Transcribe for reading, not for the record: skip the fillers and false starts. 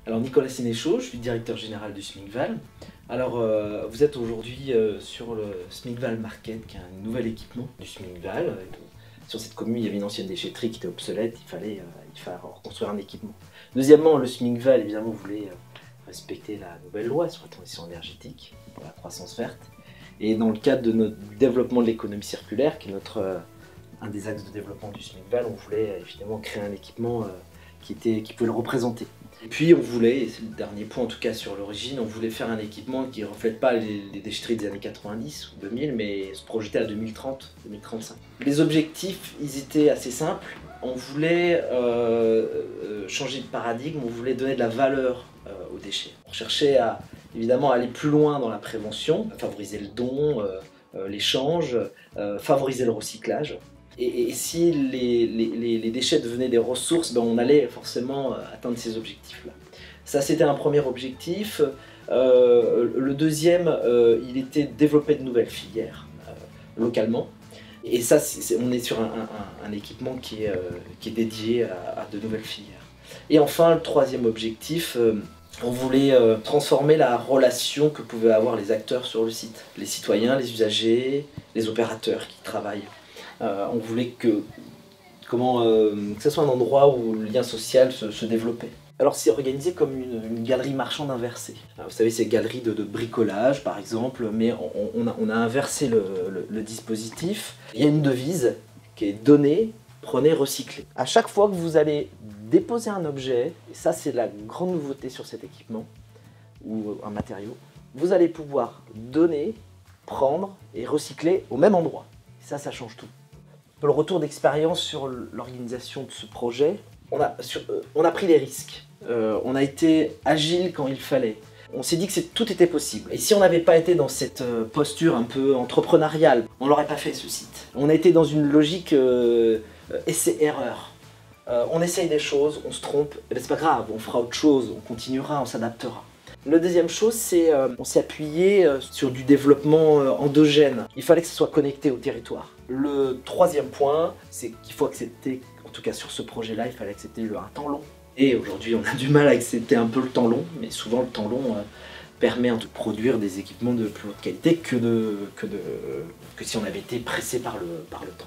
Alors Nicolas Sénéchaud, je suis directeur général du SMICVAL. Alors vous êtes aujourd'hui sur le SMICVAL Market, qui est un nouvel équipement du SMICVAL. Sur cette commune, il y avait une ancienne déchetterie qui était obsolète, il fallait reconstruire un équipement. Deuxièmement, le SMICVAL évidemment voulait respecter la nouvelle loi sur la transition énergétique, pour la croissance verte. Et dans le cadre de notre développement de l'économie circulaire, qui est un des axes de développement du SMICVAL, on voulait évidemment créer un équipement qui pouvait le représenter. Et puis on voulait, et c'est le dernier point en tout cas sur l'origine, on voulait faire un équipement qui ne reflète pas les déchetteries des années 90 ou 2000, mais se projeter à 2030, 2035. Les objectifs, ils étaient assez simples. On voulait changer de paradigme, on voulait donner de la valeur aux déchets. On cherchait à évidemment aller plus loin dans la prévention, favoriser le don, l'échange, favoriser le recyclage. Et si les déchets devenaient des ressources, ben on allait forcément atteindre ces objectifs-là. Ça, c'était un premier objectif. Le deuxième, il était de développer de nouvelles filières localement. Et ça, on est sur un équipement qui est dédié à de nouvelles filières. Et enfin, le troisième objectif, on voulait transformer la relation que pouvaient avoir les acteurs sur le site. Les citoyens, les usagers, les opérateurs qui travaillent. On voulait que ce soit un endroit où le lien social se développait. Alors c'est organisé comme une galerie marchande inversée. Alors, vous savez, ces galeries de bricolage par exemple, mais on a inversé le dispositif. Il y a une devise qui est donnez, prenez, recyclez. À chaque fois que vous allez déposer un objet, et ça c'est la grande nouveauté sur cet équipement, ou un matériau, vous allez pouvoir donner, prendre et recycler au même endroit. Et ça change tout. Le retour d'expérience sur l'organisation de ce projet, on a pris des risques. On a été agile quand il fallait. On s'est dit que tout était possible. Et si on n'avait pas été dans cette posture un peu entrepreneuriale, on n'aurait pas fait ce site. On a été dans une logique essai-erreur. On essaye des choses, on se trompe, et ben c'est pas grave, on fera autre chose, on continuera, on s'adaptera. La deuxième chose, c'est on s'est appuyé sur du développement endogène. Il fallait que ce soit connecté au territoire. Le troisième point, c'est qu'il faut accepter, en tout cas sur ce projet-là, il fallait accepter un temps long. Et aujourd'hui, on a du mal à accepter un peu le temps long, mais souvent le temps long permet de produire des équipements de plus haute qualité que si on avait été pressé par le temps.